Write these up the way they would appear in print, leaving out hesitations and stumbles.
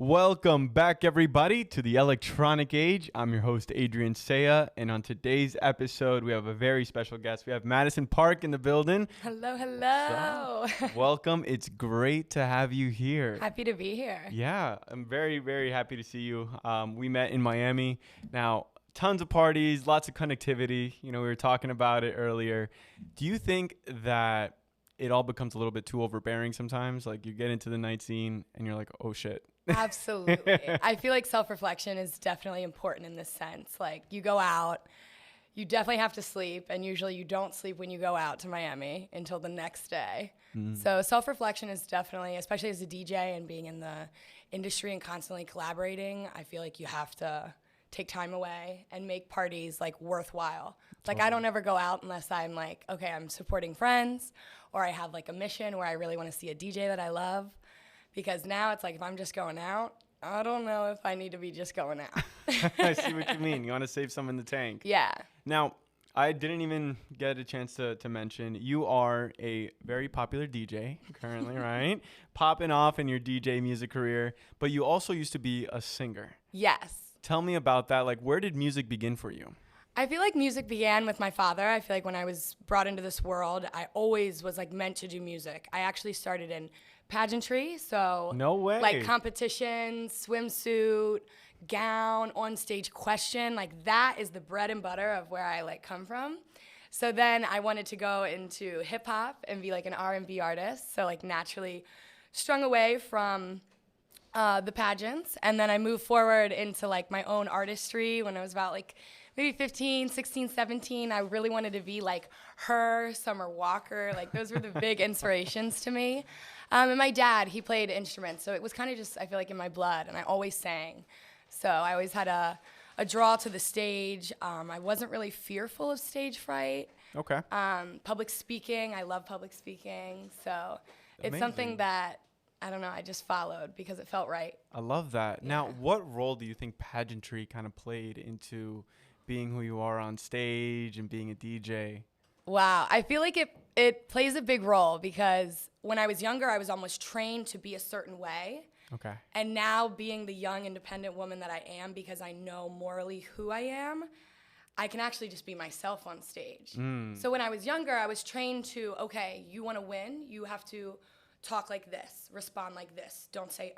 Welcome back, everybody, to the Electronic Age. I'm your host, Adrian Saya, and on today's episode, we have a very special guest. We have Madison Park in the building. Hello, hello. Welcome. It's great to have you here. Happy to be here. Yeah, I'm very, very happy to see you. We met in Miami. Now, tons of parties, lots of connectivity. You know, we were talking about it earlier. Do you think that it all becomes a little bit too overbearing sometimes? Like you get into the night scene and you're like, oh, shit. Absolutely. I feel like self-reflection is definitely important in this sense. Like you go out, you definitely have to sleep, and usually you don't sleep when you go out to Miami until the next day. So self-reflection is definitely, especially as a DJ and being in the industry and constantly collaborating, I feel like you have to take time away and make parties like worthwhile. Like I don't ever go out unless I'm like, okay, I'm supporting friends or I have like a mission where I really want to see a DJ that I love. Because now it's like if I'm just going out, I don't know if I need to be just going out. I see what you mean. You want to save some in the tank. Yeah. Now, I didn't even get a chance to mention, you are a very popular DJ currently, right? Popping off in your DJ music career, but you also used to be a singer. Yes. Tell me about that. Like, where did music begin for you? I feel like music began with my father. I feel like when I was brought into this world, I always was like meant to do music. I actually started in pageantry, so No way. like competitions, swimsuit, gown, on stage question, like that is the bread and butter of where I like come from. So then I wanted to go into hip hop and be like an R&B artist, so like naturally strung away from the pageants, and then I moved forward into like my own artistry when I was about like maybe 15, 16, 17. I really wanted to be like her, Summer Walker, like those were the big inspirations to me. And my dad, he played instruments, so it was kind of just, I feel like, in my blood, and I always sang. So I always had a draw to the stage. I wasn't really fearful of stage fright. Okay. Public speaking, I love public speaking. So it's Amazing. something that, I don't know, I just followed because it felt right. I love that. Yeah. Now, what role do you think pageantry kind of played into being who you are on stage and being a DJ? Wow, I feel like it plays a big role because when I was younger, I was almost trained to be a certain way. Okay. And now being the young, independent woman that I am, because I know morally who I am, I can actually just be myself on stage. So when I was younger, I was trained to, okay, you want to win, you have to talk like this, respond like this, don't say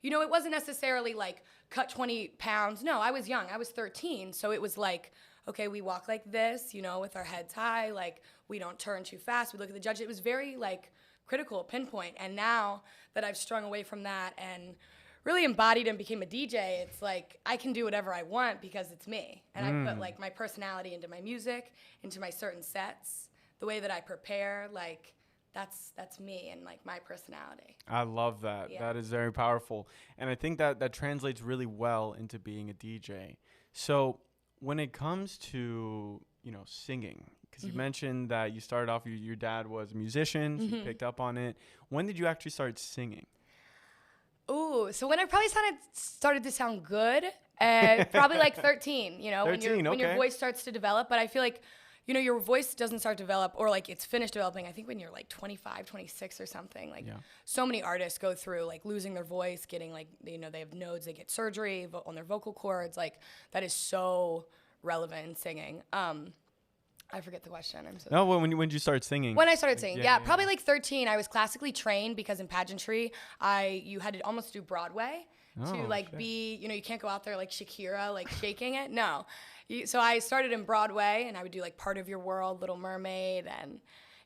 You know, it wasn't necessarily like cut 20 pounds. No, I was young. I was 13. So it was like, okay, we walk like this, you know, with our heads high. Like, we don't turn too fast. We look at the judge. It was very, like, critical, pinpoint. And now that I've strung away from that and really embodied and became a DJ, it's like I can do whatever I want because it's me. And I put, like, my personality into my music, into my certain sets, the way that I prepare, like, that's me and like my personality. I love that. Yeah. That is very powerful. And I think that translates really well into being a DJ. So when it comes to, you know, singing, because you mentioned that you started off, your dad was a musician, so you picked up on it. When did you actually start singing? Ooh, so when I probably started to sound good, probably like 13, you know, 13, when your okay. voice starts to develop. But I feel like, you know, your voice doesn't start to develop or like it's finished developing, I think when you're like 25, 26 or something. Like so many artists go through like losing their voice, getting like, you know, they have nodes, they get surgery on their vocal cords. Like that is so relevant in singing. I forget the question. I'm so No, when did you start singing? When I started singing, yeah, probably like 13. I was classically trained because in pageantry, you had to almost do Broadway to like be, you know, you can't go out there like Shakira, like shaking it. No. So I started in Broadway and I would do like Part of Your World, Little Mermaid. And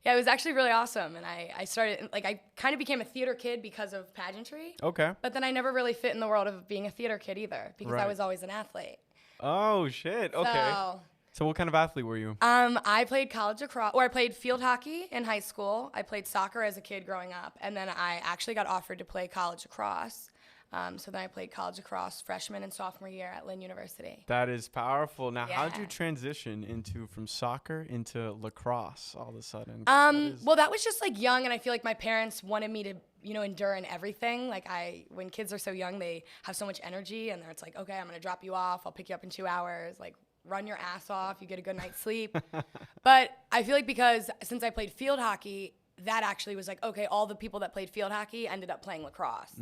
yeah, it was actually really awesome. And I started, like I kind of became a theater kid because of pageantry. Okay. But then I never really fit in the world of being a theater kid either because I Right. was always an athlete. Oh, shit. Okay. So what kind of athlete were you? I played college lacrosse, or I played field hockey in high school. I played soccer as a kid growing up, and then I actually got offered to play college lacrosse. So then I played college lacrosse freshman and sophomore year at Lynn University. That is powerful. Now, how did Yeah. you transition from soccer into lacrosse all of a sudden? Well, that was just like young, and I feel like my parents wanted me to, you know, endure in everything. Like when kids are so young, they have so much energy, and it's like, okay, I'm gonna drop you off. I'll pick you up in 2 hours. Like, run your ass off. You get a good night's sleep. But I feel like because since I played field hockey, that actually was like, okay, all the people that played field hockey ended up playing lacrosse.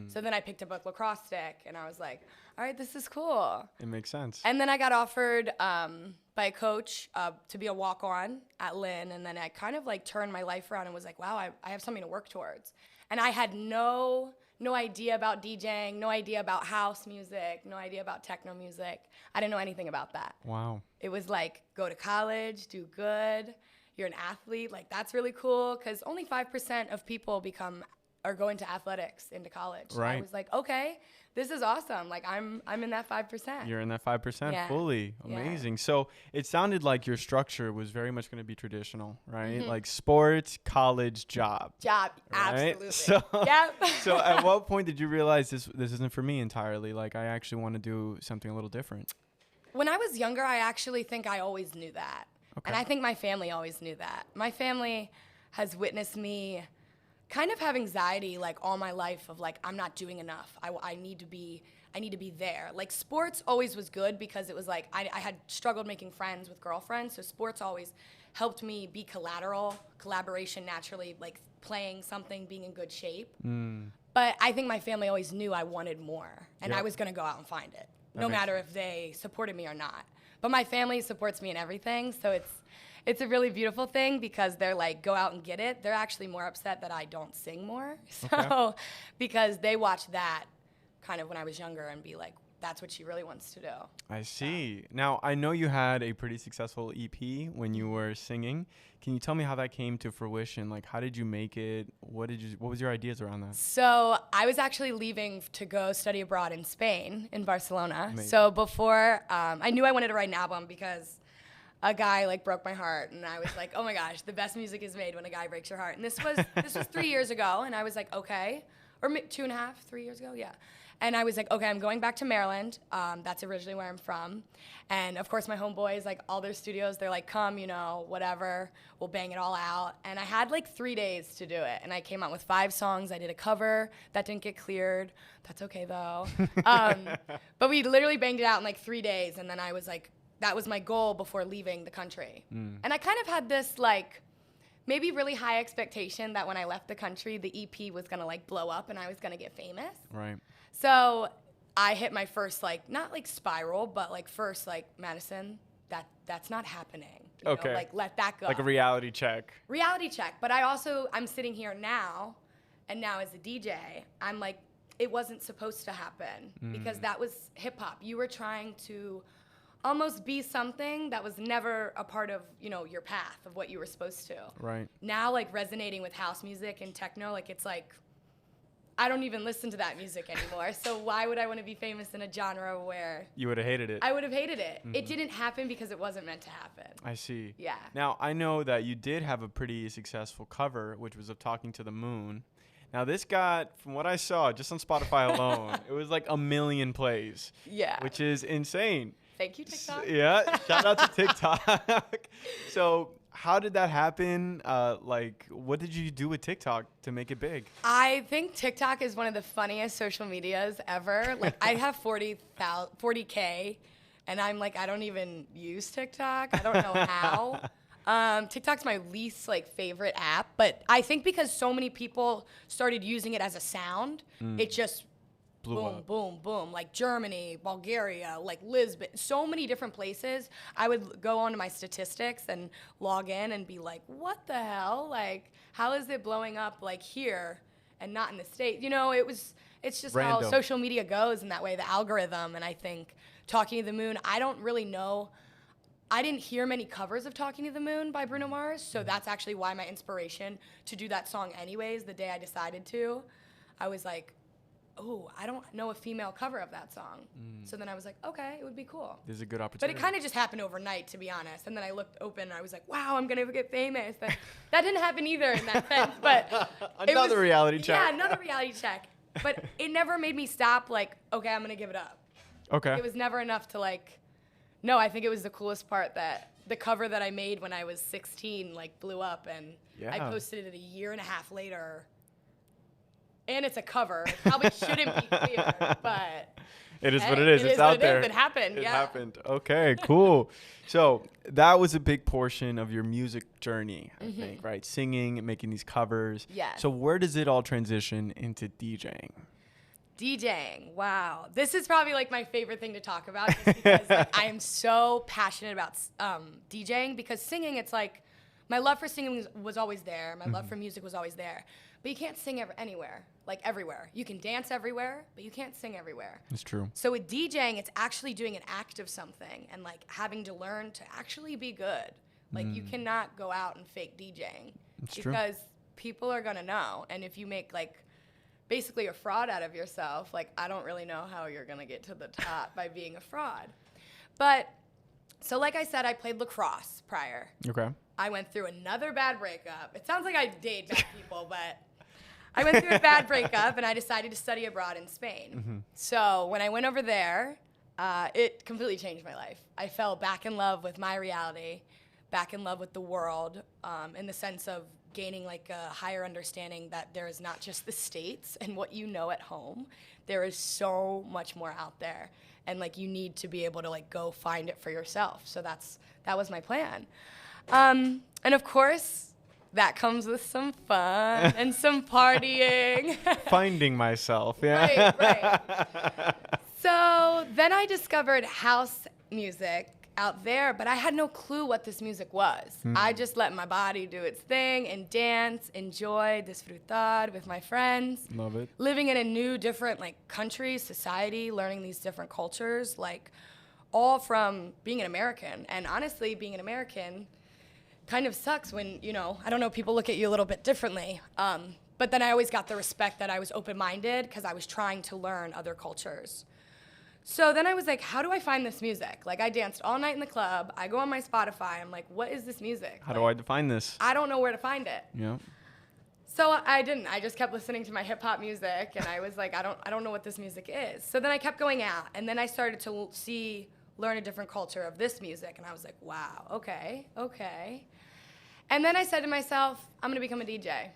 So then I picked up a lacrosse stick, and I was like, all right, this is cool. It makes sense. And then I got offered by a coach to be a walk-on at Lynn, and then I kind of like turned my life around and was like, wow, I have something to work towards. And I had no idea about DJing, no idea about house music, no idea about techno music. I didn't know anything about that. Wow. It was like, go to college, do good, you're an athlete, like that's really cool, because only 5% of people go into athletics into college. Right. I was like, okay, this is awesome. Like I'm in that 5%. You're in that 5% fully. Amazing. Yeah. So it sounded like your structure was very much going to be traditional, right? Like sports, college, job. Job, right? absolutely. So, yep. So at what point did you realize this isn't for me entirely? Like I actually want to do something a little different. When I was younger, I actually think I always knew that. Okay. And I think my family always knew that. My family has witnessed me kind of have anxiety like all my life of like, I'm not doing enough. I need to be there. Like sports always was good because it was like, I had struggled making friends with girlfriends. So sports always helped me be collaboration naturally, like playing something, being in good shape. But I think my family always knew I wanted more, and I was gonna go out and find it, no matter if they supported me or not. But my family supports me in everything, so it's a really beautiful thing because they're like, go out and get it. They're actually more upset that I don't sing more. So because they watched that kind of when I was younger and be like, that's what she really wants to do. I see. Now, I know you had a pretty successful EP when you were singing. Can you tell me how that came to fruition? Like, how did you make it? What was your ideas around that? So I was actually leaving to go study abroad in Spain, in Barcelona. Amazing. So before, I knew I wanted to write an album because a guy like broke my heart, and I was like, oh my gosh, the best music is made when a guy breaks your heart. And this was 3 years ago, and I was like, okay, or 2.5, 3 years ago, yeah. And I was like, okay, I'm going back to Maryland. That's originally where I'm from. And of course, my homeboys, like all their studios, they're like, come, whatever, we'll bang it all out. And I had like 3 days to do it. And I came out with 5 songs. I did a cover that didn't get cleared. That's okay though. But we literally banged it out in like 3 days. And then I was like, that was my goal before leaving the country. And I kind of had this like, maybe really high expectation that when I left the country, the EP was gonna like blow up and I was gonna get famous. Right. So I hit my first like, not like spiral, but like first like, Madison, that's not happening. You know, like let that go. Like a reality check. Reality check. But I'm sitting here now, and now as a DJ, I'm like, it wasn't supposed to happen because that was hip hop. You were trying to almost be something that was never a part of, your path of what you were supposed to. Right. Now, like resonating with house music and techno, like it's like, I don't even listen to that music anymore. So why would I want to be famous in a genre where you would have hated it? I would have hated it. It didn't happen because it wasn't meant to happen. I see. Yeah. Now, I know that you did have a pretty successful cover, which was of Talking to the Moon. Now, this got, from what I saw, just on Spotify alone, it was like 1 million plays. Yeah. Which is insane. Thank you, TikTok. Yeah, shout out to TikTok. So how did that happen? What did you do with TikTok to make it big? I think TikTok is one of the funniest social medias ever. Like, I have 40K, and I'm like, I don't even use TikTok. I don't know how. TikTok's my least favorite app, but I think because so many people started using it as a sound, it just boom, boom, boom. Like Germany, Bulgaria, like Lisbon, so many different places. I would go onto my statistics and log in and be like, what the hell? Like, how is it blowing up like here and not in the States? It's just Random. how social media goes in that way, the algorithm. And I think Talking to the Moon, I don't really know. I didn't hear many covers of Talking to the Moon by Bruno Mars, so that's actually why my inspiration to do that song anyways, the day I decided to, I was like, oh, I don't know a female cover of that song. So then I was like, okay, it would be cool. This is a good opportunity. But it kind of just happened overnight, to be honest. And then I looked open and I was like, wow, I'm going to get famous. That didn't happen either in that sense. But another reality check. Yeah, another reality check. But it never made me stop like, okay, I'm going to give it up. Okay. It was never enough to no, I think it was the coolest part that the cover that I made when I was 16 blew up, and I posted it a year and a half later. And it's a cover. It probably shouldn't be clear, but It is what it is. It's out there. It happened. It yeah. happened. Okay, cool. So that was a big portion of your music journey, I think, right? Singing, making these covers. Yes. So where does it all transition into DJing? DJing, wow. This is probably like my favorite thing to talk about just because like, I am so passionate about DJing because singing, it's like, my love for singing was always there. My love for music was always there. But you can't sing anywhere, like everywhere. You can dance everywhere, but you can't sing everywhere. It's true. So with DJing, it's actually doing an act of something and like having to learn to actually be good. Like you cannot go out and fake DJing because people are gonna know. And if you make like basically a fraud out of yourself, like I don't really know how you're gonna get to the top by being a fraud. But so like I said, I played lacrosse prior. Okay. I went through another bad breakup. It sounds like I date bad people, but I went through a bad breakup and I decided to study abroad in Spain. So when I went over there, it completely changed my life. I fell back in love with my reality, back in love with the world, in the sense of gaining like a higher understanding that there is not just the States and what you know at home. There is so much more out there. And like you need to be able to like go find it for yourself. So that was my plan. And of course, that comes with some fun and some partying. Finding myself, yeah. Right. So then I discovered house music out there, but I had no clue what this music was. I just let my body do its thing and dance, enjoy, disfrutar with my friends. Love it. Living in a new, different like country, society, learning these different cultures, like all from being an American. And honestly, being an American kind of sucks when, you know, I don't know, people look at you a little bit differently. But then I always got the respect that I was open-minded because I was trying to learn other cultures. So then I was like, how do I find this music? Like I danced all night in the club. I go on my Spotify. I'm like, what is this music? How do I define this? I don't know where to find it. Yeah. So I didn't. I just kept listening to my hip hop music and I was like, I don't know what this music is. So then I kept going out and then I started to learn a different culture of this music and I was like, wow, okay. And then I said to myself, I'm gonna become a DJ.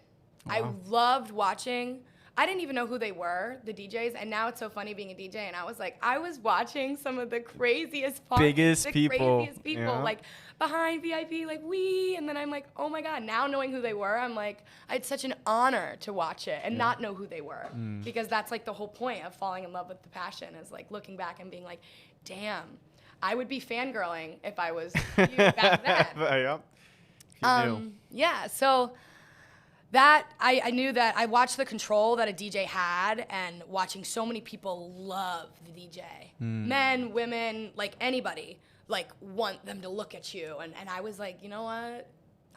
Wow. I loved watching. I didn't even know who they were, the DJs, and now it's so funny being a DJ. And I was like, I was watching some of the craziest parties, Biggest people, yeah. like behind VIP, like and then I'm like, oh my God, now knowing who they were, I'm like, it's such an honor to watch it and not know who they were. Because that's like the whole point of falling in love with the passion is like looking back and being like, damn, I would be fangirling if I was you back then. Yep. If you knew. Yeah, so that I knew that I watched the control that a DJ had and watching so many people love the DJ. Men, women, like anybody, like want them to look at you. And I was like, you know what?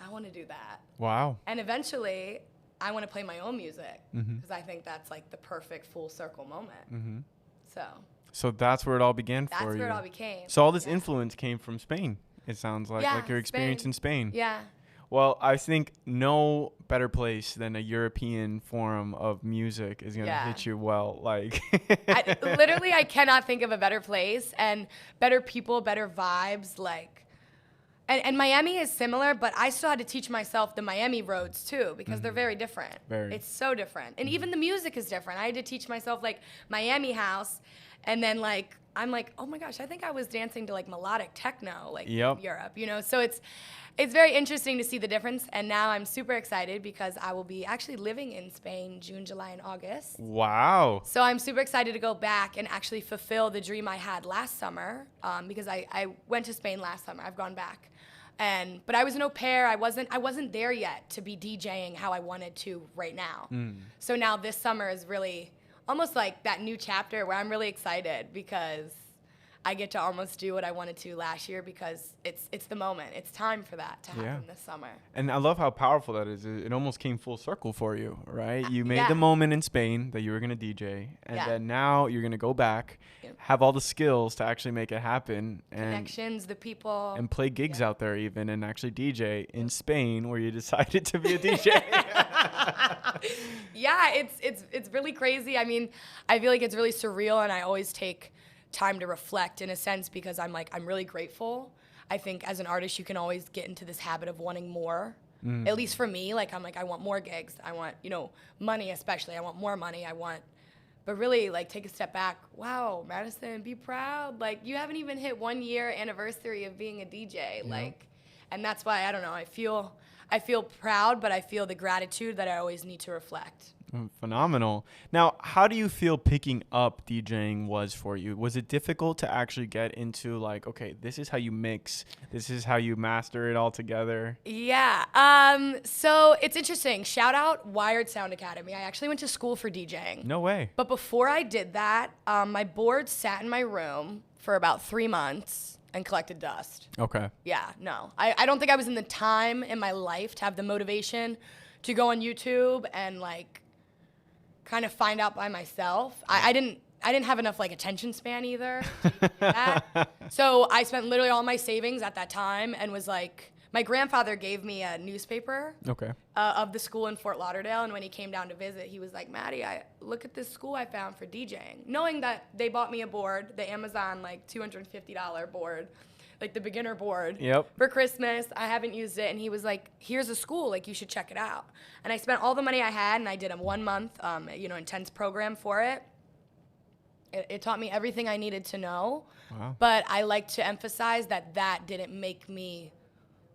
I want to do that. Wow. And eventually I want to play my own music because I think that's like the perfect full circle moment. So that's where it all began for you. That's where it all became. So all this influence came from Spain, it sounds like your experience in Spain. Yeah. Well, I think no better place than a European form of music is going to hit you well. Like, I cannot think of a better place and better people, better vibes. Like, and Miami is similar, but I still had to teach myself the Miami roads too because they're very different. It's so different. And even the music is different. I had to teach myself like Miami house and then like, I'm like, oh my gosh, I think I was dancing to like melodic techno, like in Europe, you know? So it's very interesting to see the difference. And now I'm super excited because I will be actually living in Spain June, July, and August. Wow. So I'm super excited to go back and actually fulfill the dream I had last summer because I went to Spain last summer. I've gone back. But I was an au pair. I wasn't there yet to be DJing how I wanted to right now. So now this summer is really almost like that new chapter where I'm really excited because I get to almost do what I wanted to last year because it's the moment. It's time for that to happen this summer. And I love how powerful that is. It almost came full circle for you, right? You made the moment in Spain that you were going to DJ, and then now you're going to go back, have all the skills to actually make it happen. And connections, the people. And play gigs out there even and actually DJ in Spain where you decided to be a DJ. Yeah, it's really crazy. I mean, I feel like it's really surreal, and I always take time to reflect in a sense because I'm really grateful. I think as an artist, you can always get into this habit of wanting more. At least for me, I want more gigs. I want, money especially. I want more money. I want But really, like, take a step back. Wow, Madison, be proud. Like, you haven't even hit 1 year anniversary of being a DJ. Yep. Like, and that's why, I don't know, I feel proud, but I feel the gratitude that I always need to reflect. Phenomenal. Now, how do you feel picking up DJing was for you? Was it difficult to actually get into, like, okay, this is how you mix, this is how you master it all together? Yeah. So it's interesting. Shout out Wired Sound Academy. I actually went to school for DJing. No way. But before I did that, my board sat in my room for about 3 months and collected dust. Okay. Yeah, no. I don't think I was in the time in my life to have the motivation to go on YouTube and, like, kind of find out by myself. I didn't have enough, like, attention span either to do that. So I spent literally all my savings at that time and was like, my grandfather gave me a newspaper Okay. of the school in Fort Lauderdale, and when he came down to visit, he was like, Maddie, look at this school I found for DJing. Knowing that they bought me a board, the Amazon, like, $250 board, like the beginner board, Yep. for Christmas. I haven't used it, and he was like, here's a school, like, you should check it out. And I spent all the money I had, and I did a 1 month, intense program for it. It taught me everything I needed to know. Wow. But I like to emphasize that didn't make me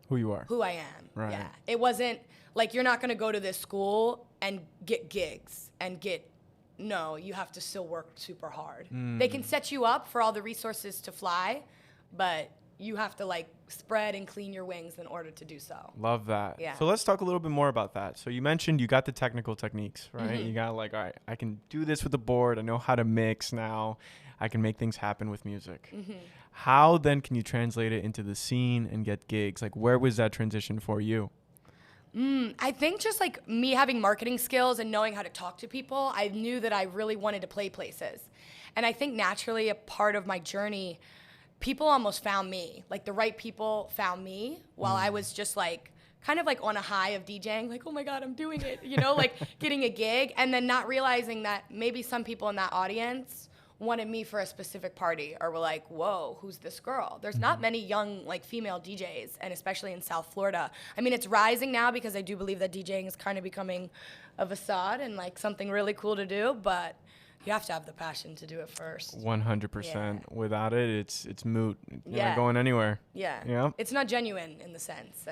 Who you are. who I am. Right. Yeah. It wasn't like, you're not going to go to this school and get gigs and no, you have to still work super hard. They can set you up for all the resources to fly, but you have to, like, spread and clean your wings in order to do so. Love that. Yeah. So let's talk a little bit more about that. So you mentioned you got the technical techniques, right? Mm-hmm. You got, like, all right, I can do this with the board. I know how to mix now. I can make things happen with music. Mm-hmm. How then can you translate it into the scene and get gigs? Like, where was that transition for you? I think just, like, me having marketing skills and knowing how to talk to people, I knew that I really wanted to play places. And I think naturally a part of my journey, people almost found me. Like, the right people found me while I was just, like, kind of, like, on a high of DJing, like, oh my God, I'm doing it, like, getting a gig, and then not realizing that maybe some people in that audience wanted me for a specific party, or were like, whoa, who's this girl? There's not many young, like, female DJs, and especially in South Florida. I mean, it's rising now because I do believe that DJing is kind of becoming a facade and, like, something really cool to do, but you have to have the passion to do it first. 100%. Yeah. Without it, it's moot. You're Yeah. not going anywhere. Yeah. Yeah. It's not genuine in the sense.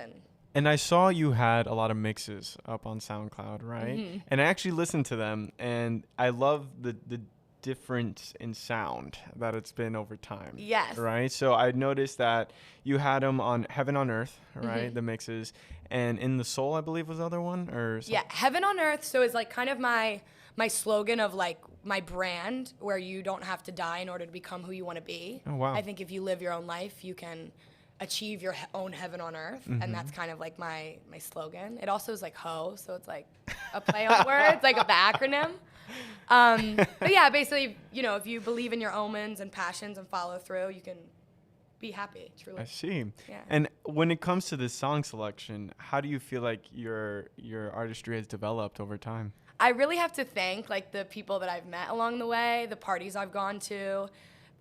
And I saw you had a lot of mixes up on SoundCloud, right? Mm-hmm. And I actually listened to them, and I love the difference in sound that it's been over time. Yes. Right? So I noticed that you had them on Heaven on Earth, right? Mm-hmm. The mixes. And In the Soul, I believe, was the other one? Or Yeah, Heaven on Earth. So it's, like, kind of my slogan of, like, my brand, where you don't have to die in order to become who you want to be. Oh, wow. I think if you live your own life, you can achieve your own heaven on earth. Mm-hmm. And that's kind of, like, my slogan. It also is, like, ho, so it's, like, a play on words, like the acronym. But yeah, basically, if you believe in your omens and passions and follow through, you can be happy, truly. I see. Yeah. And when it comes to this song selection, how do you feel like your artistry has developed over time? I really have to thank, like, the people that I've met along the way, the parties I've gone to,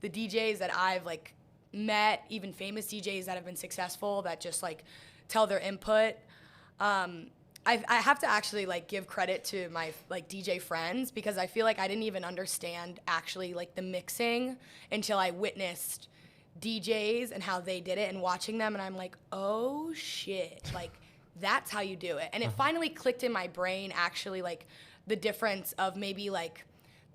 the DJs that I've, like, met, even famous DJs that have been successful that just, like, tell their input. I have to actually, like, give credit to my, like, DJ friends, because I feel like I didn't even understand actually, like, the mixing until I witnessed DJs and how they did it and watching them, and I'm like, oh shit, like, that's how you do it. And it finally clicked in my brain, actually, like, the difference of maybe, like,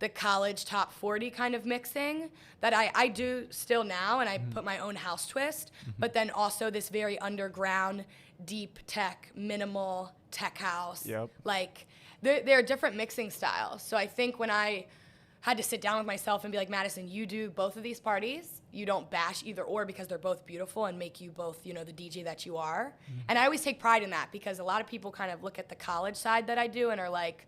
the college top 40 kind of mixing that I do still now, and I put my own house twist, but then also this very underground, deep tech, minimal tech house. Yep. Like, there are different mixing styles. So I think when I had to sit down with myself and be like, Madison, you do both of these parties. You don't bash either or, because they're both beautiful and make you both, the DJ that you are. And I always take pride in that, because a lot of people kind of look at the college side that I do and are like,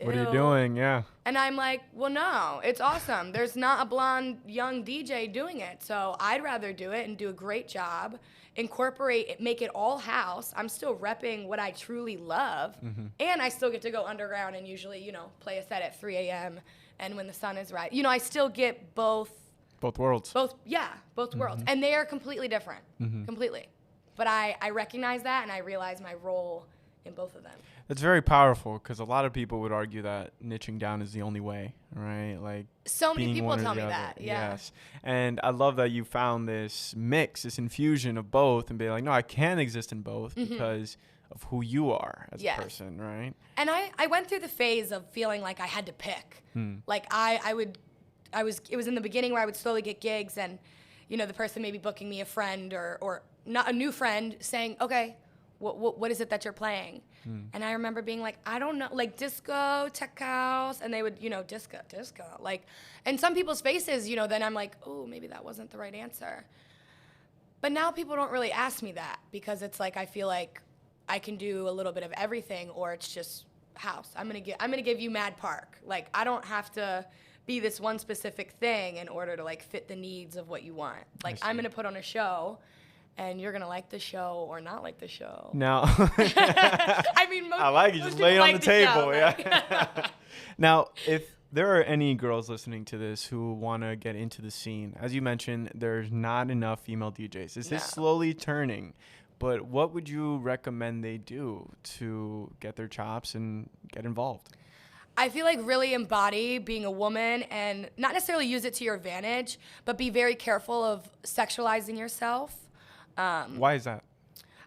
What are you ew. doing? Yeah. And I'm like, well, no, it's awesome. There's not a blonde young DJ doing it. So I'd rather do it and do a great job, incorporate it, make it all house. I'm still repping what I truly love. And I still get to go underground and usually, play a set at 3 a.m. and when the sun is right. I still get both worlds. both worlds. And they are completely different, completely. But I recognize that, and I realize my role in both of them. That's very powerful, because a lot of people would argue that niching down is the only way, right? Like, So many being people one or tell the me other. that. Yeah. Yes. And I love that you found this mix, this infusion of both, and be like, no, I can exist in both because of who you are as a person, right? And I went through the phase of feeling like I had to pick. Like it was in the beginning where I would slowly get gigs, and the person maybe booking me a friend or not a new friend saying, okay, what is it that you're playing? And I remember being like, I don't know, like disco, tech house, and they would, disco, like, and some people's faces, then I'm like, oh, maybe that wasn't the right answer. But now people don't really ask me that, because it's like I feel like I can do a little bit of everything, or it's just house. I'm gonna give you Mad Park. Like, I don't have to be this one specific thing in order to like fit the needs of what you want. Like, I'm gonna put on a show, and you're gonna like the show or not like the show. Now, I mean, I like you just lay it on the table, show, yeah. Now, if there are any girls listening to this who want to get into the scene, as you mentioned, there's not enough female DJs. Is this slowly turning? But what would you recommend they do to get their chops and get involved? I feel like really embody being a woman, and not necessarily use it to your advantage, but be very careful of sexualizing yourself. Why is that?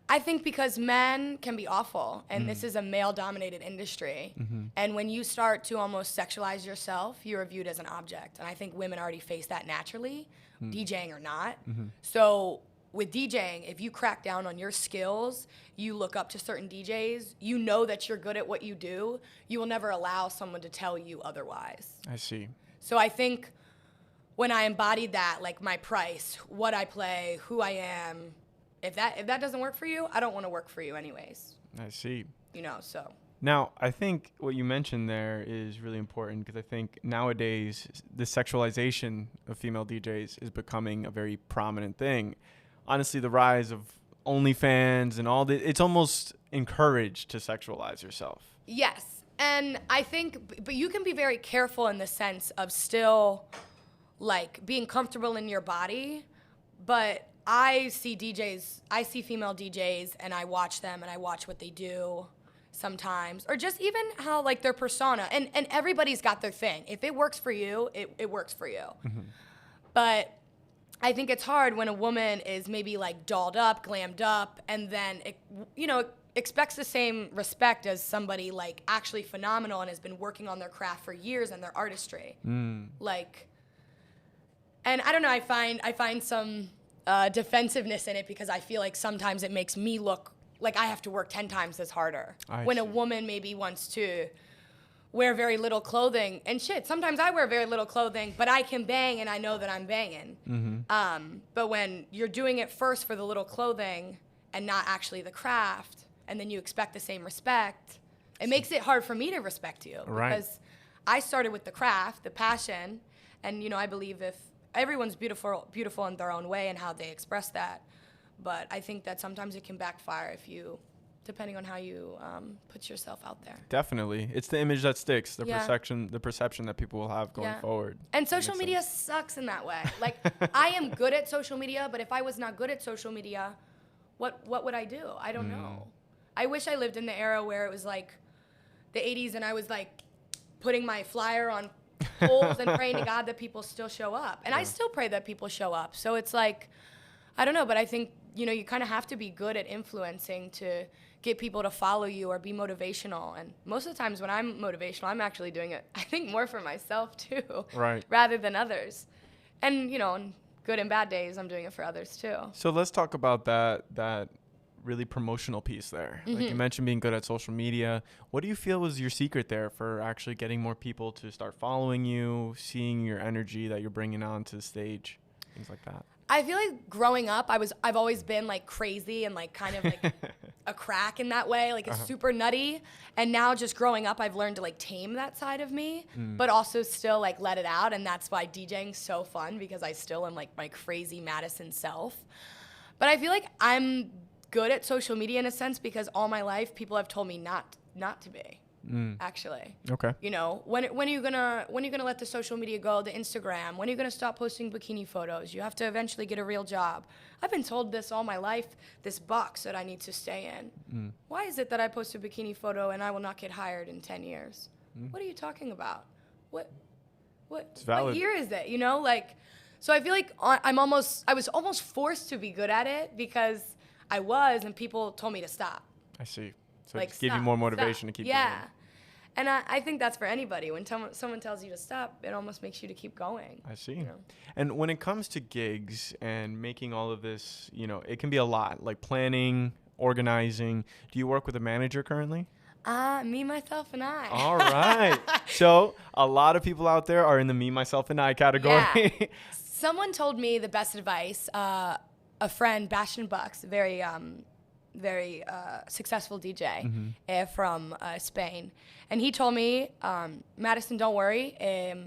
I think because men can be awful, and this is a male-dominated industry. And when you start to almost sexualize yourself, you're viewed as an object. And I think women already face that naturally, DJing or not. So with DJing, if you crack down on your skills, you look up to certain DJs, you know that you're good at what you do, you will never allow someone to tell you otherwise. I see. So I think when I embodied that, like my price, what I play, who I am, if that doesn't work for you, I don't want to work for you anyways. I see. So. Now, I think what you mentioned there is really important, because I think nowadays the sexualization of female DJs is becoming a very prominent thing. Honestly, the rise of OnlyFans and all that, it's almost encouraged to sexualize yourself. Yes. And I think, but you can be very careful in the sense of still like being comfortable in your body. But I see female DJs, and I watch them, and I watch what they do sometimes, or just even how like their persona, and everybody's got their thing. If it works for you, it works for you. But I think it's hard when a woman is maybe like dolled up, glammed up, and then expects the same respect as somebody like actually phenomenal and has been working on their craft for years and their artistry. Like, and I don't know, I find some defensiveness in it, because I feel like sometimes it makes me look like I have to work 10 times as harder. When a woman maybe wants to wear very little clothing, and sometimes I wear very little clothing, but I can bang, and I know that I'm banging. But when you're doing it first for the little clothing and not actually the craft, and then you expect the same respect, it makes it hard for me to respect you. Right. Because I started with the craft, the passion, and I believe if everyone's beautiful in their own way and how they express that, but I think that sometimes it can backfire depending on how you put yourself out there. Definitely. It's the image that sticks, the perception that people will have going forward. And social media sucks in that way. Like, I am good at social media, but if I was not good at social media, what would I do? I don't know. I wish I lived in the era where it was like the 80s, and I was like putting my flyer on poles and praying to God that people still show up. And I still pray that people show up. So it's like, I don't know, but I think, you kind of have to be good at influencing to get people to follow you or be motivational. And most of the times when I'm motivational, I'm actually doing it, I think, more for myself too, right, rather than others. And, on good and bad days, I'm doing it for others too. So let's talk about that really promotional piece there. Like you mentioned being good at social media. What do you feel was your secret there for actually getting more people to start following you, seeing your energy that you're bringing onto the stage, things like that? I feel like growing up, I've always been like crazy and like kind of like a crack in that way, like it's super nutty. And now just growing up, I've learned to like tame that side of me, but also still like let it out. And that's why DJing's so fun, because I still am like my crazy Madison self. But I feel like I'm good at social media in a sense, because all my life people have told me not to be. actually. Okay. You know, when are you gonna let the social media go, the Instagram? When are you gonna stop posting bikini photos? You have to eventually get a real job. I've been told this all my life, this box that I need to stay in. Why is it that I post a bikini photo and I will not get hired in 10 years? What are you talking about? What year is it? You know, like, so I feel like I was almost forced to be good at it because I was, and people told me to stop. I see. So Like, just give you more motivation to keep going. Yeah. And I think that's for anybody. When someone tells you to stop, it almost makes you to keep going. I see. You know? And when it comes to gigs and making all of this, you know, it can be a lot, like planning, organizing. Do you work with a manager currently? Me, myself, and I. All right. So a lot of people out there are in the me, myself, and I category. Yeah. Someone told me the best advice. A friend, Bastion Bucks, very successful DJ from Spain. And he told me, Madison, don't worry, a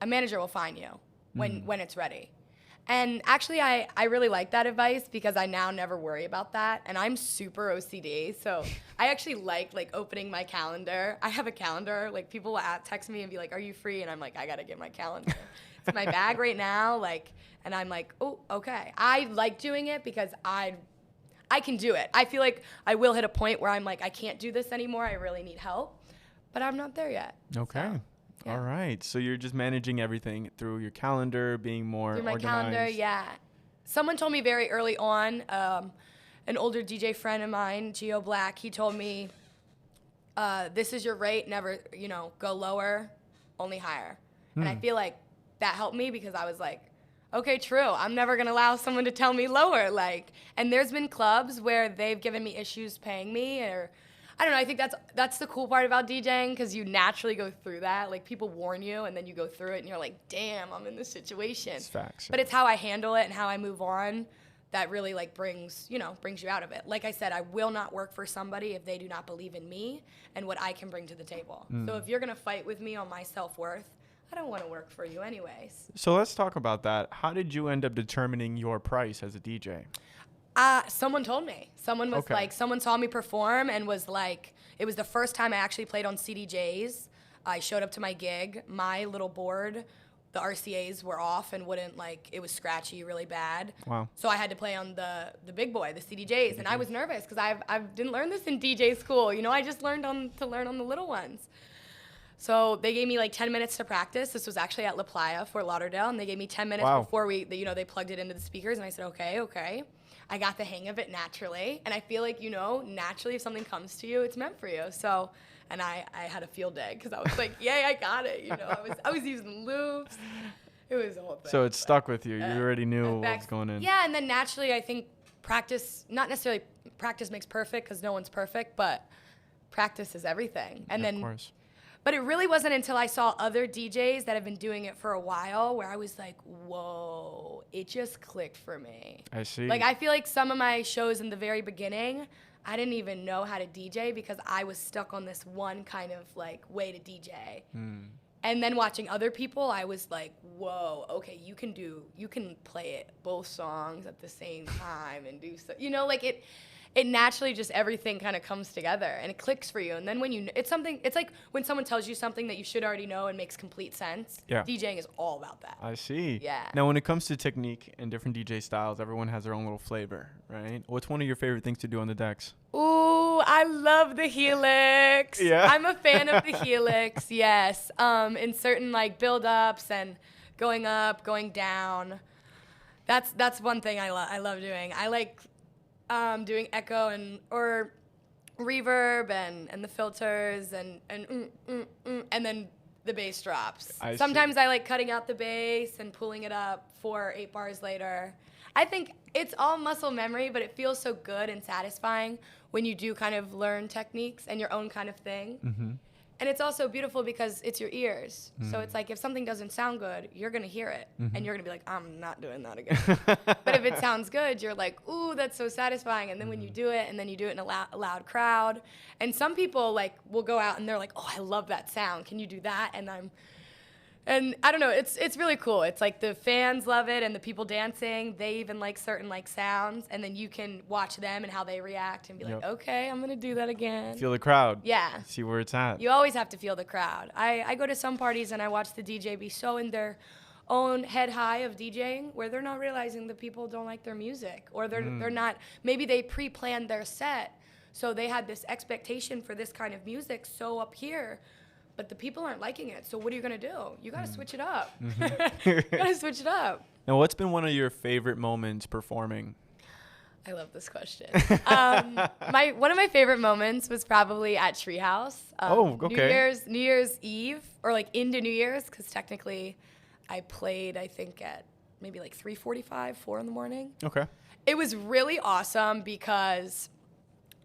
manager will find you when it's ready. And actually, I really like that advice because I now never worry about that. And I'm super OCD, so I actually like opening my calendar. I have a calendar. Like, people will text me and be like, are you free? And I'm like, I got to get my calendar. It's my bag right now. Like, and I'm like, oh, okay. I like doing it because I can do it. I feel like I will hit a point where I'm like, I can't do this anymore. I really need help. But I'm not there yet. Okay. So, yeah. All right. So you're just managing everything through your calendar, being more through my organized. calendar, yeah. Someone told me very early on, an older DJ friend of mine, Geo Black, he told me, this is your rate, never, go lower, only higher. And I feel like that helped me because I was like, okay, true. I'm never going to allow someone to tell me lower. And there's been clubs where they've given me issues paying me, or I don't know. I think that's the cool part about DJing, because you naturally go through that. Like, people warn you, and then you go through it, and you're like, damn, I'm in this situation. It's facts. But it's how I handle it and how I move on that really brings you out of it. Like I said, I will not work for somebody if they do not believe in me and what I can bring to the table. So if you're going to fight with me on my self-worth, I don't want to work for you anyways. So let's talk about that. How did you end up determining your price as a DJ? Someone told me. Someone was someone saw me perform and was like, it was the first time I actually played on CDJs. I showed up to my gig. My little board, the RCAs were off and wouldn't, it was scratchy really bad. Wow. So I had to play on the big boy, the CDJs. And I was nervous because I didn't learn this in DJ school. I just learned to learn on the little ones. So they gave me 10 minutes to practice. This was actually at La Playa, Fort Lauderdale, and they gave me 10 minutes before they plugged it into the speakers, and I said, okay. I got the hang of it naturally, and I feel like, naturally if something comes to you, it's meant for you. So, and I had a field day because I was like, yay, I got it. I was using loops. It was a whole thing. So it stuck with you. You already knew what was going in. Yeah, and then naturally I think practice, not necessarily practice makes perfect because no one's perfect, but practice is everything. And of course. But it really wasn't until I saw other DJs that have been doing it for a while where I was like, whoa, it just clicked for me. I see. I feel like some of my shows in the very beginning, I didn't even know how to DJ because I was stuck on this one kind of way to DJ. And then watching other people, I was like, whoa, okay, you can play it both songs at the same time and do so, it naturally just everything kind of comes together and it clicks for you. And then when it's like when someone tells you something that you should already know and makes complete sense. Yeah. DJing is all about that. I see. Yeah. Now, when it comes to technique and different DJ styles, everyone has their own little flavor, right? What's one of your favorite things to do on the decks? Ooh, I love the helix. Yeah. I'm a fan of the helix, yes. In certain build-ups and going up, going down. That's one thing I love doing. I like doing echo or reverb and the filters and then the bass drops. Sometimes I like cutting out the bass and pulling it up 4 or 8 bars later. I think it's all muscle memory, but it feels so good and satisfying when you do kind of learn techniques and your own kind of thing. Mm-hmm. And it's also beautiful because it's your ears. So it's like if something doesn't sound good, you're going to hear it. And you're going to be like, I'm not doing that again. But if it sounds good, you're like, ooh, that's so satifying. And then when you do it, and then you do it in a loud crowd. And some people will go out and they're like, oh, I love that sound. Can you do that? And I'm And I don't know, it's really cool. It's like the fans love it and the people dancing, they even like certain like sounds, and then you can watch them and how they react and be like, okay, I'm gonna do that again. Feel the crowd. Yeah. See where it's at. You always have to feel the crowd. I go to some parties and I watch the DJ be so in their own head high of DJing where they're not realizing the people don't like their music, or they're not, maybe they pre-planned their set, so they had this expectation for this kind of music so up here, but the people aren't liking it. So what are you going to do? You got to switch it up. You got to switch it up. Now, what's been one of your favorite moments performing? I love this question. One of my favorite moments was probably at Treehouse. Okay. New Year's Eve, or like into New Year's, because technically I played, I think, at maybe like 3:45, 4 in the morning. Okay. It was really awesome because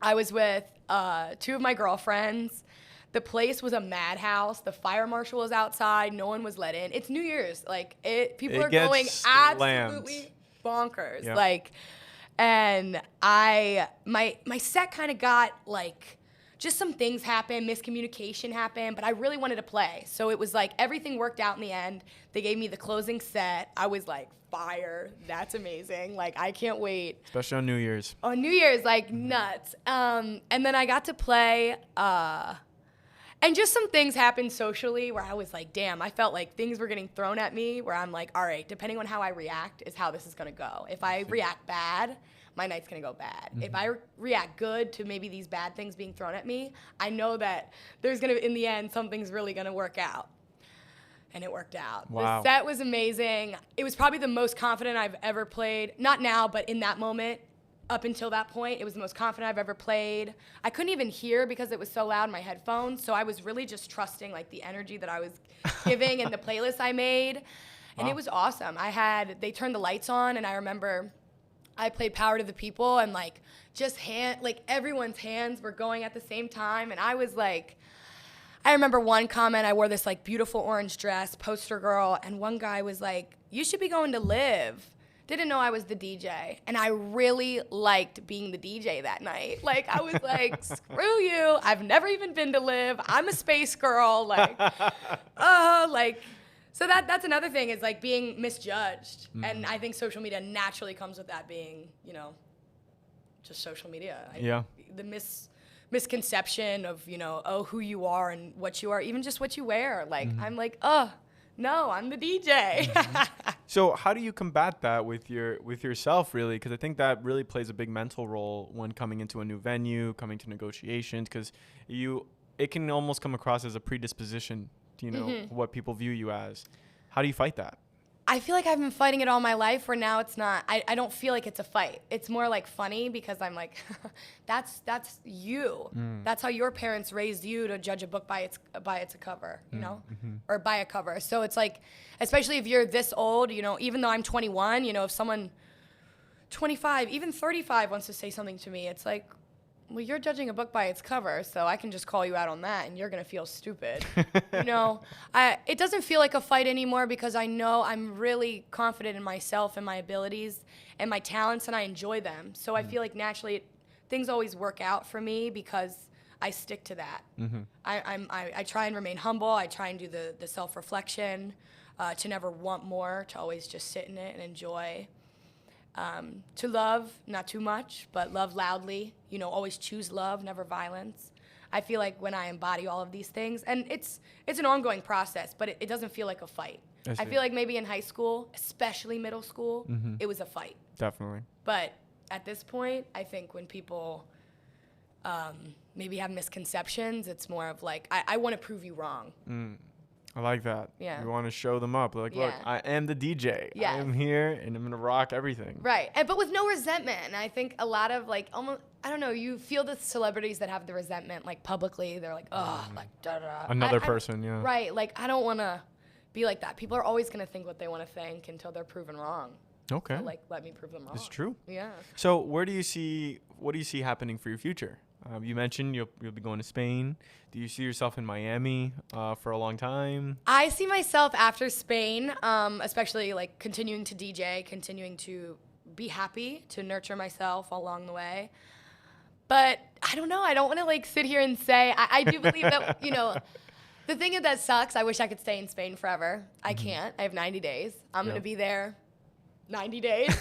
I was with 2 of my girlfriends. The place was a madhouse. The fire marshal was outside. No one was let in. It's New Year's. Like, people are going absolutely bonkers. Yep. Like, and my set kind of got like, just some things happened, miscommunication happened, but I really wanted to play. So it was like everything worked out in the end. They gave me the closing set. I was like, fire, that's amazing. Like, I can't wait. Especially on New Year's. On New Year's, like nuts. And then I got to play, and just some things happened socially where I was like, damn, I felt like things were getting thrown at me where I'm like, all right, depending on how I react is how this is gonna go. If I react bad, my night's gonna go bad. If I react good to maybe these bad things being thrown at me, I know that there's gonna, in the end, something's really gonna work out. And it worked out. Wow. The set was amazing. It was probably the most confident I've ever played. Not now, but in that moment, up until that point, it was the most confident I've ever played. I couldn't even hear because it was so loud in my headphones, so I was really just trusting like the energy that I was giving and the playlist I made. And it was awesome. They turned the lights on, and I remember I played Power to the People, and like just everyone's hands were going at the same time, and I was like, I remember one comment, I wore this like beautiful orange dress, poster girl, and one guy was like, you should be going to Live. Didn't know I was the DJ, and I really liked being the DJ that night. Like, I was like, screw you, I've never even been to Live, I'm a space girl, like, so that's another thing, is like being misjudged, and I think social media naturally comes with that being, just social media. The misconception of, who you are and what you are, even just what you wear, like, I'm like, no, I'm the DJ. So how do you combat that with yourself, really? Because I think that really plays a big mental role when coming into a new venue, coming to negotiations, because it can almost come across as a predisposition to, what people view you as. How do you fight that? I feel like I've been fighting it all my life, where now it's not, I don't feel like it's a fight. It's more like funny, because I'm like, that's you. That's how your parents raised you to judge a book by its cover, or by a cover. So it's like, especially if you're this old, even though I'm 21, if someone 25, even 35 wants to say something to me, it's like, well, you're judging a book by its cover, so I can just call you out on that, and you're going to feel stupid. It doesn't feel like a fight anymore, because I know I'm really confident in myself and my abilities and my talents, and I enjoy them. So I feel like naturally things always work out for me because I stick to that. I try and remain humble. I try and do the self-reflection, to never want more, to always just sit in it and enjoy. To love, not too much, but love loudly, always choose love, never violence. I feel like when I embody all of these things, and it's an ongoing process, but it doesn't feel like a fight. I feel like maybe in high school, especially middle school, it was a fight. Definitely. But at this point, I think when people maybe have misconceptions, it's more of like, I want to prove you wrong. I like that. Yeah. You want to show them up. Like, look, I am the DJ. Yes. I am here, and I'm going to rock everything. Right. But with no resentment. And I think a lot of, like, almost, I don't know, you feel the celebrities that have the resentment, like, publicly. They're like, oh, like, da-da-da. Another person, yeah. Right. Like, I don't want to be like that. People are always going to think what they want to think until they're proven wrong. Okay. So, like, let me prove them wrong. It's true. Yeah. So what do you see happening for your future? You mentioned you'll be going to Spain. Do you see yourself in Miami for a long time? I see myself after Spain, especially like continuing to DJ, continuing to be happy, to nurture myself along the way. But I don't know. I don't want to like sit here and say, I do believe that, The thing that sucks, I wish I could stay in Spain forever. I can't. I have 90 days. I'm going to be there 90 days.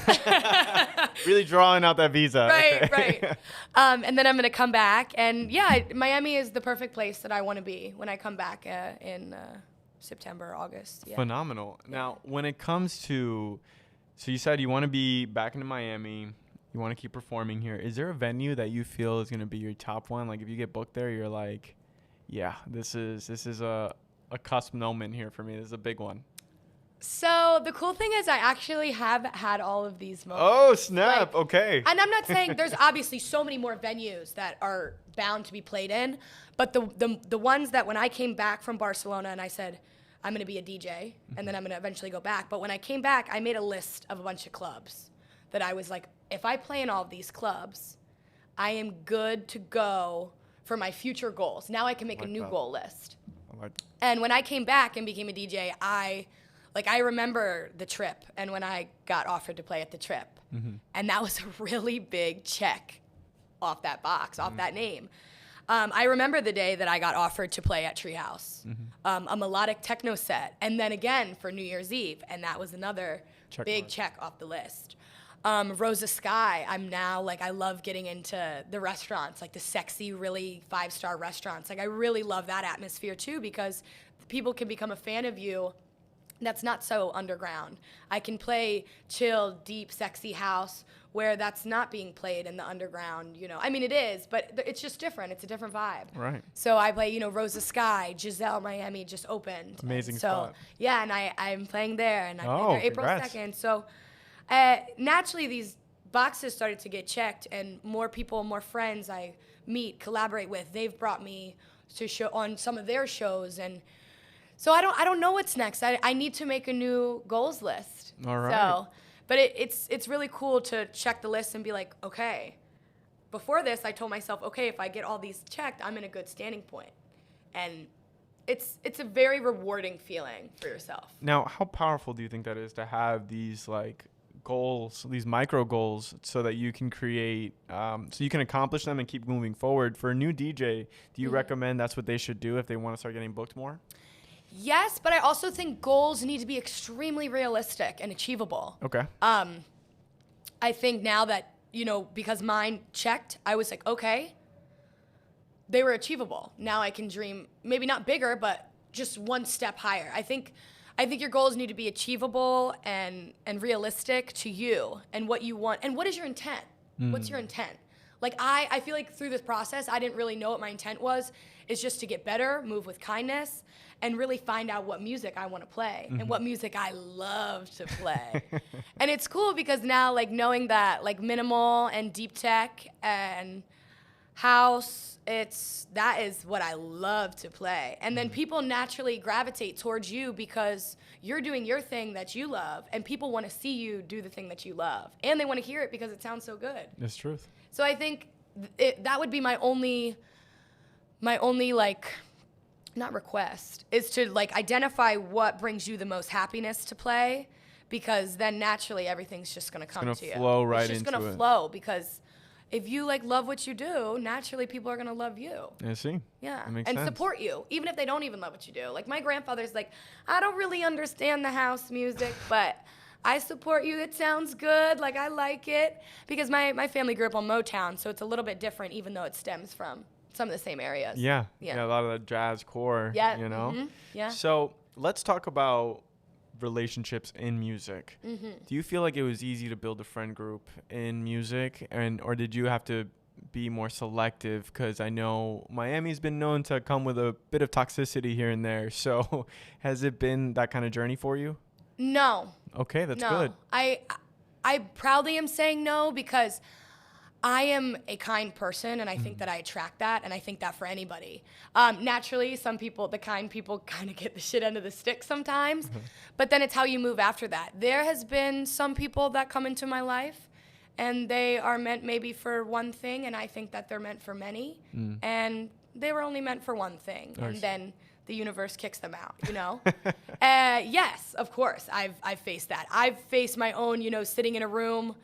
Really drawing out that visa. Right, Okay. right. And then I'm going to come back. And yeah, Miami is the perfect place that I want to be when I come back in September, August. Yeah. Phenomenal. Now, when it comes to, so you said you want to be back in Miami. You want to keep performing here. Is there a venue that you feel is going to be your top one? Like if you get booked there, you're like, yeah, this is a cusp moment here for me. This is a big one. So the cool thing is I actually have had all of these moments. Oh, snap. Okay. And I'm not saying there's obviously so many more venues that are bound to be played in, but the ones that when I came back from Barcelona and I said, I'm going to be a DJ and then I'm going to eventually go back. But when I came back, I made a list of a bunch of clubs that I was like, if I play in all of these clubs, I am good to go for my future goals. Now I can make a new goal list. And when I came back and became a DJ, I remember the Trip and when I got offered to play at the Trip. And that was a really big check off that box, off that name. I remember the day that I got offered to play at Treehouse, a melodic techno set, and then again for New Year's Eve, and that was another big check off the list. Rosa Sky, I'm now, like, I love getting into the restaurants, like the sexy, really 5-star restaurants. Like, I really love that atmosphere, too, because people can become a fan of you that's not so underground. I can play chill, deep, sexy house where that's not being played in the underground, you know. I mean, it is, but it's just different. It's a different vibe. Right. So I play, you know, Rosa Sky, Giselle, Miami just opened. Amazing spot. Yeah, and I'm playing there, and I played there April 2nd. So naturally, these boxes started to get checked, and more people, more friends I meet, collaborate with, they've brought me to show on some of their shows, and so I don't know what's next. I need to make a new goals list. All right. So, but it's really cool to check the list and be like, okay. Before this, I told myself, okay, if I get all these checked, I'm in a good standing point, and it's a very rewarding feeling for yourself. Now, how powerful do you think that is to have these like goals, these micro goals, so that you can create, so you can accomplish them and keep moving forward? For a new DJ, do you recommend that's what they should do if they want to start getting booked more? Yes, but I also think goals need to be extremely realistic and achievable. Okay. I think now that, you know, because mine checked, I was like, okay, they were achievable. Now I can dream, maybe not bigger, but just one step higher. I think your goals need to be achievable and realistic to you and what you want. And what is your intent? What's your intent? Like, I feel like through this process, I didn't really know what my intent was. It's just to get better, move with kindness, and really find out what music I want to play and what music I love to play. And it's cool because now, like, knowing that, like, minimal and deep tech and house, that is what I love to play. And then people naturally gravitate towards you because you're doing your thing that you love, and people want to see you do the thing that you love. And they want to hear it because it sounds so good. That's truth. So I think that would be my only like, not request, is to like identify what brings you the most happiness to play, because then naturally everything's just gonna come to you. It's gonna flow right into it. It's just gonna flow, because if you like love what you do, naturally people are gonna love you. I see. Yeah, That makes and sense. support you, even if they don't even love what you do. Like my grandfather's like, I don't really understand the house music, but I support you. It sounds good. Like, I like it. Because my family grew up on Motown, so it's a little bit different, even though it stems from some of the same areas. Yeah. A lot of the jazz core, Yeah. you know? Mm-hmm. Yeah. So let's talk about relationships in music. Do you feel like it was easy to build a friend group in music, or did you have to be more selective? Because I know Miami's been known to come with a bit of toxicity here and there. So has it been that kind of journey for you? No. Okay, that's No. good. I proudly am saying no, because I am a kind person, and I think that I attract that, and I think that for anybody. Naturally, some people, the kind people, kind of get the shit end of the stick sometimes, but then it's how you move after that. There has been some people that come into my life, and they are meant maybe for one thing, and I think that they're meant for many, and they were only meant for one thing, and then the universe kicks them out, you know? Yes, of course, I've faced that. I've faced my own, you know, sitting in a room,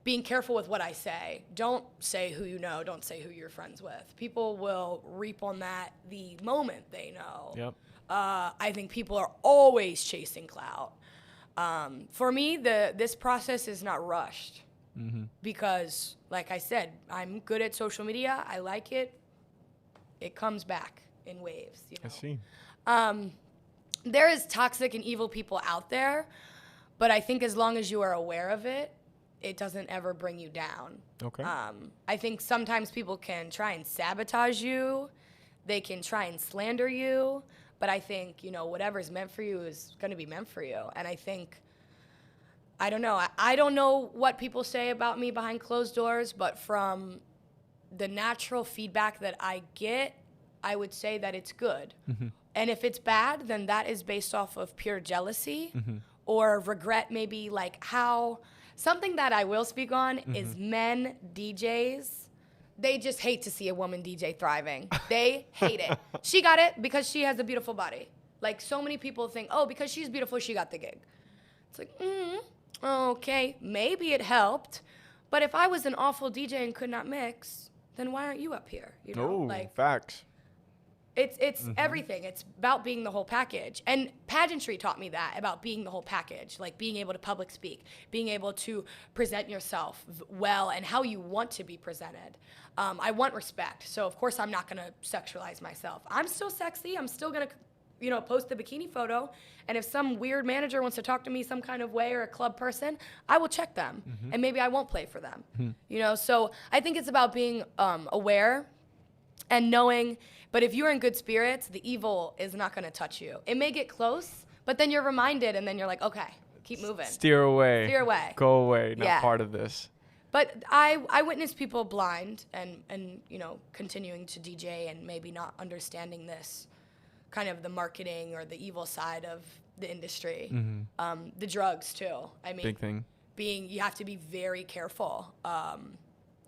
being careful with what I say. Don't say who you know. Don't say who you're friends with. People will reap on that the moment they know. Yep. I think people are always chasing clout. For me, this process is not rushed because, like I said, I'm good at social media. I like it. It comes back in waves. You know? I see. There is toxic and evil people out there, but I think as long as you are aware of it, it doesn't ever bring you down. Okay. I think sometimes people can try and sabotage you. They can try and slander you. But I think, whatever's meant for you is going to be meant for you. And I think, I don't know. I don't know what people say about me behind closed doors, but from the natural feedback that I get, I would say that it's good. And if it's bad, then that is based off of pure jealousy or regret, maybe like how... Something that I will speak on is men DJs. They just hate to see a woman DJ thriving. They hate it. She got it because she has a beautiful body. Like, so many people think, oh, because she's beautiful, she got the gig. It's like, okay, maybe it helped. But if I was an awful DJ and could not mix, then why aren't you up here? Facts. It's everything. It's about being the whole package. And pageantry taught me that, about being the whole package, like being able to public speak, being able to present yourself well and how you want to be presented. I want respect. So, of course, I'm not going to sexualize myself. I'm still sexy. I'm still going to, post the bikini photo. And if some weird manager wants to talk to me some kind of way, or a club person, I will check them. And maybe I won't play for them. So I think it's about being aware and knowing, but if you're in good spirits, the evil is not going to touch you. It may get close, but then you're reminded, and then you're like, okay, keep moving. Steer away. Steer away. Go away. Not part of this. But I witnessed people blind and continuing to DJ and maybe not understanding this kind of the marketing or the evil side of the industry. The drugs too. I mean, big thing. You have to be very careful.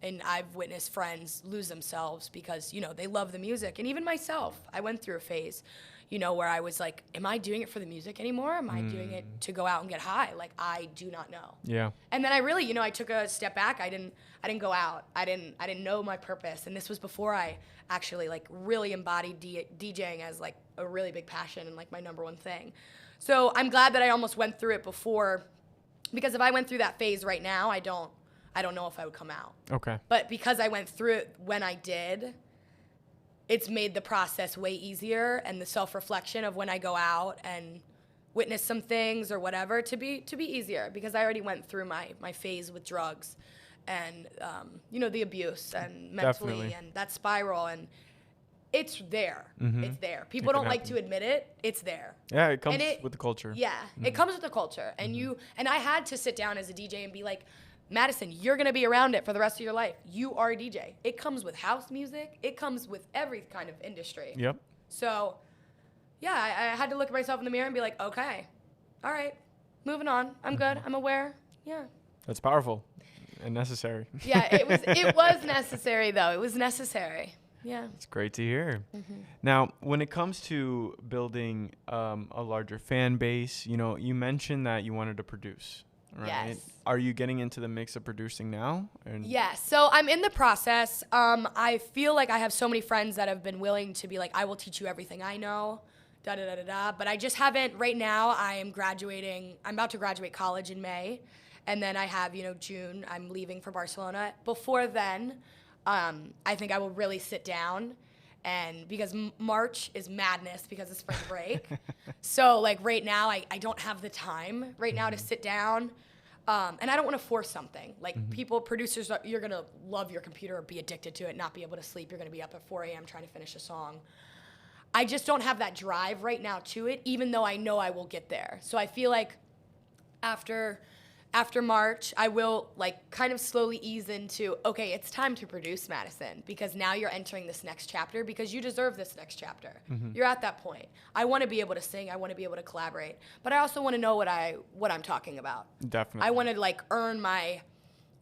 And I've witnessed friends lose themselves because, they love the music. And even myself, I went through a phase, where I was like, am I doing it for the music anymore? Am I doing it to go out and get high? Like, I do not know. Yeah. And then I really, I took a step back. I didn't go out. I didn't know my purpose. And this was before I actually like really embodied DJing as like a really big passion and like my number one thing. So I'm glad that I almost went through it before, because if I went through that phase right now, I don't know if I would come out. Okay. But because I went through it when I did, it's made the process way easier, and the self-reflection of when I go out and witness some things or whatever to be easier, because I already went through my phase with drugs and the abuse and mentally. Definitely. And that spiral, and it's there. It's there. People don't like to admit it. It's there. Yeah, it comes with the culture. Yeah, it comes with the culture. And I had to sit down as a DJ and be like, Madison, you're going to be around it for the rest of your life. You are a DJ. It comes with house music. It comes with every kind of industry. Yep. So, yeah, I had to look at myself in the mirror and be like, okay, all right, moving on. I'm good. I'm aware. Yeah. That's powerful and necessary. Yeah, it was necessary, though. It was necessary. Yeah. It's great to hear. Now, when it comes to building a larger fan base, you mentioned that you wanted to produce. Right. Yes. Are you getting into the mix of producing now? Yes. So I'm in the process. I feel like I have so many friends that have been willing to be like, I will teach you everything I know, da-da-da-da-da. But I just haven't. Right now, I am graduating. I'm about to graduate college in May. And then I have, June, I'm leaving for Barcelona. Before then, I think I will really sit down. And because March is madness because of spring break. So like right now, I don't have the time right now to sit down. And I don't want to force something. Like producers, you're going to love your computer or be addicted to it, not be able to sleep. You're going to be up at 4 a.m. trying to finish a song. I just don't have that drive right now to it, even though I know I will get there. So I feel like after March, I will like kind of slowly ease into, okay, it's time to produce, Madison, because now you're entering this next chapter because you deserve this next chapter. You're at that point. I want to be able to sing. I want to be able to collaborate, but I also want to know what I'm talking about. Definitely. I want to like earn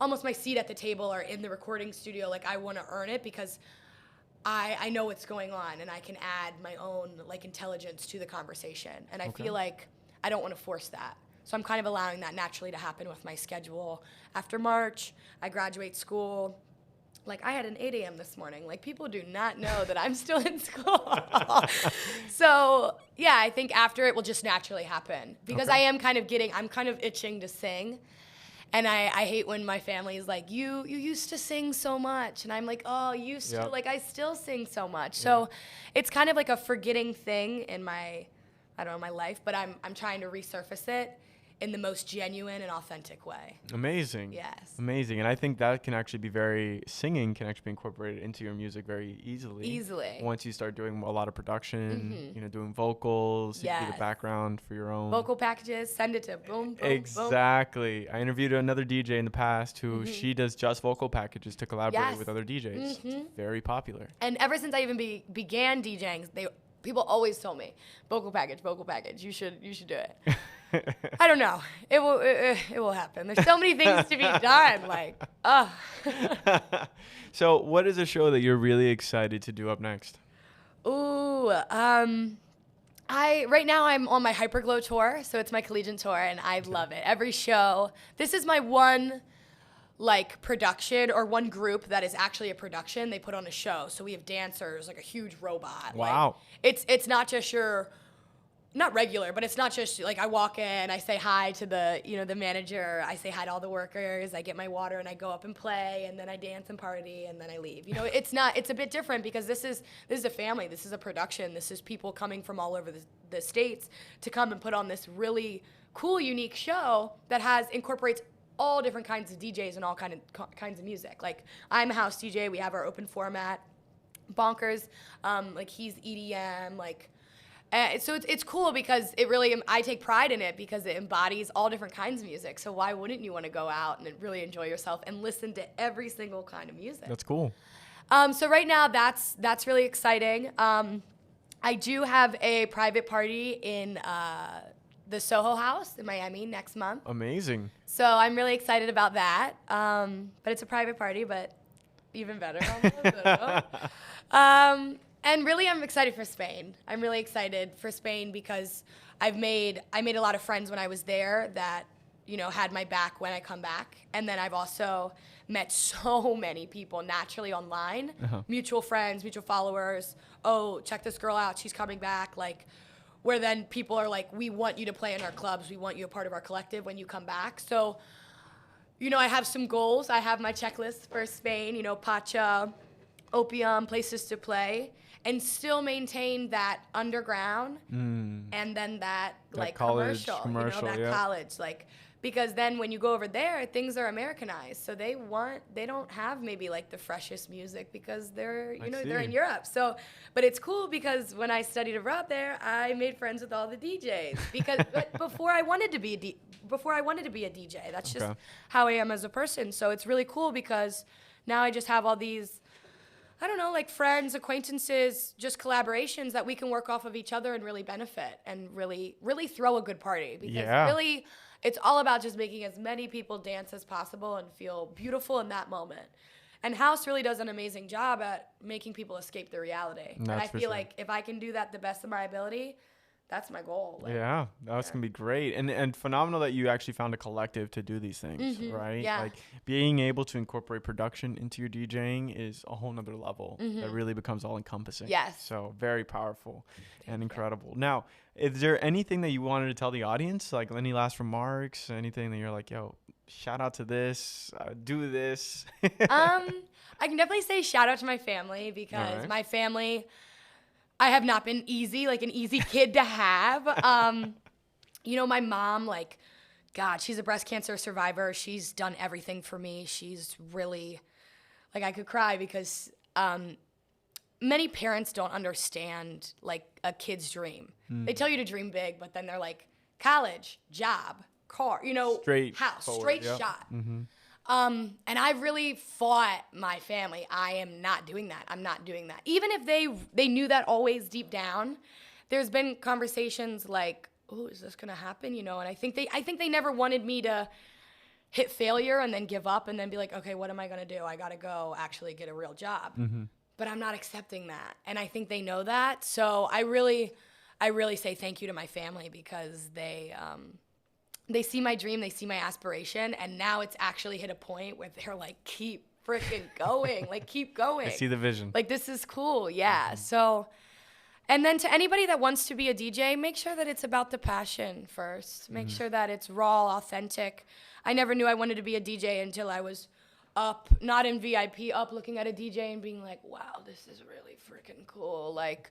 almost my seat at the table or in the recording studio. Like I want to earn it because I know what's going on and I can add my own like intelligence to the conversation. And I feel like I don't want to force that. So I'm kind of allowing that naturally to happen with my schedule. After March, I graduate school. Like, I had an 8 a.m. this morning. Like, people do not know that I'm still in school. So, yeah, I think after it will just naturally happen. Because I'm kind of itching to sing. And I hate when my family is like, you used to sing so much. And I'm like, oh, used to? Like, I still sing so much. So it's kind of like a forgetting thing in my life. But I'm trying to resurface it in the most genuine and authentic way. Amazing. Yes. Amazing. And I think that can actually be singing can actually be incorporated into your music very easily. Once you start doing a lot of production, doing vocals, you can do the background for your own. Vocal packages, send it to boom, boom, Exactly. I interviewed another DJ in the past who she does just vocal packages to collaborate with other DJs. It's very popular. And ever since I even began DJing, people always told me, vocal package, you should do it. I don't know. It will happen. There's so many things to be done. Like, So, what is a show that you're really excited to do up next? Ooh, right now I'm on my Hyperglow tour, so it's my collegiate tour, and I love it. Every show. This is my one production or one group that is actually a production. They put on a show, so we have dancers, like a huge robot. Wow. It's not just your. Not regular, but it's not just like I walk in, I say hi to the manager, I say hi to all the workers, I get my water and I go up and play, and then I dance and party and then I leave. It's a bit different because this is a family, this is a production, this is people coming from all over the states to come and put on this really cool, unique show that incorporates all different kinds of DJs and all kinds of music. Like, I'm a house DJ, we have our open format, Bonkers, he's EDM, so it's cool because I take pride in it because it embodies all different kinds of music. So why wouldn't you want to go out and really enjoy yourself and listen to every single kind of music? That's cool. So right now that's really exciting. I do have a private party in the Soho House in Miami next month. Amazing. So I'm really excited about that. But it's a private party, but even better. And really, I'm excited for Spain. I'm really excited for Spain because I made a lot of friends when I was there that, had my back when I come back. And then I've also met so many people naturally online, mutual friends, mutual followers. Oh, check this girl out. She's coming back. Where then people are like, we want you to play in our clubs. We want you a part of our collective when you come back. So, I have some goals. I have my checklist for Spain, Pacha, Opium, places to play. And still maintain that underground and then that commercial, college, because then when you go over there, things are Americanized. So they don't have maybe the freshest music because they're in Europe. So, but it's cool because when I studied abroad there, I made friends with all the DJs but before I wanted to be a DJ, that's just how I am as a person. So it's really cool because now I just have all these, I don't know, friends, acquaintances, just collaborations that we can work off of each other and really benefit and really, really throw a good party. Because really, it's all about just making as many people dance as possible and feel beautiful in that moment. And house really does an amazing job at making people escape their reality. And I feel like if I can do that the best of my ability, that's my goal. That's gonna be great, and phenomenal that you actually found a collective to do these things, right? Yeah. Being able to incorporate production into your DJing is a whole nother level that really becomes all encompassing. Yes. So very powerful and incredible. Now, is there anything that you wanted to tell the audience, any last remarks, anything that you're like, yo, shout out to this, do this? I can definitely say shout out to my family because my family, I have not been an easy kid to have. My mom, God, she's a breast cancer survivor. She's done everything for me. She's really, I could cry because many parents don't understand, a kid's dream. They tell you to dream big, but then they're like, college, job, car, straight house, forward, straight shot. And I really fought my family. I am not doing that. I'm not doing that. Even if they knew that always deep down, there's been conversations like, oh, is this gonna happen? And I think they never wanted me to hit failure and then give up and then be like, okay, what am I gonna do? I gotta go actually get a real job. But I'm not accepting that. And I think they know that. So I really say thank you to my family because they see my dream, they see my aspiration, and now it's actually hit a point where they're like, keep freaking going, like keep going. I see the vision. Like, this is cool, yeah. So, and then to anybody that wants to be a DJ, make sure that it's about the passion first. Make sure that it's raw, authentic. I never knew I wanted to be a DJ until I was up, not in VIP, up looking at a DJ and being like, wow, this is really freaking cool. Like,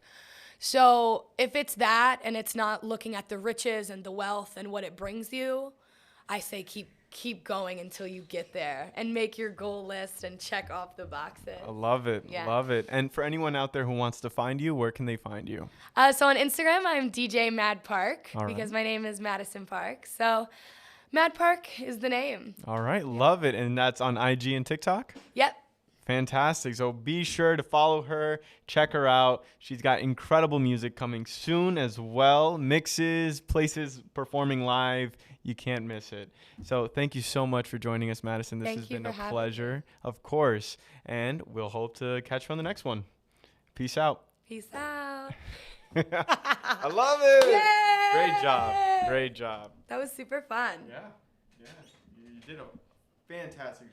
so if it's that and it's not looking at the riches and the wealth and what it brings you, I say keep going until you get there and make your goal list and check off the boxes. I love it. Yeah. Love it. And for anyone out there who wants to find you, where can they find you? So on Instagram, I'm DJ Mad Park All right. because my name is Madison Park. So Mad Park is the name. All right. Love it. And that's on IG and TikTok? Yep. Fantastic. So be sure to follow her, check her out. She's got incredible music coming soon as well. Mixes, places performing live. You can't miss it. So thank you so much for joining us, Madison. This has been a pleasure, of course. And we'll hope to catch you on the next one. Peace out. Peace out. I love it. Yay! Great job. Great job. That was super fun. Yeah. Yeah. You did a fantastic job.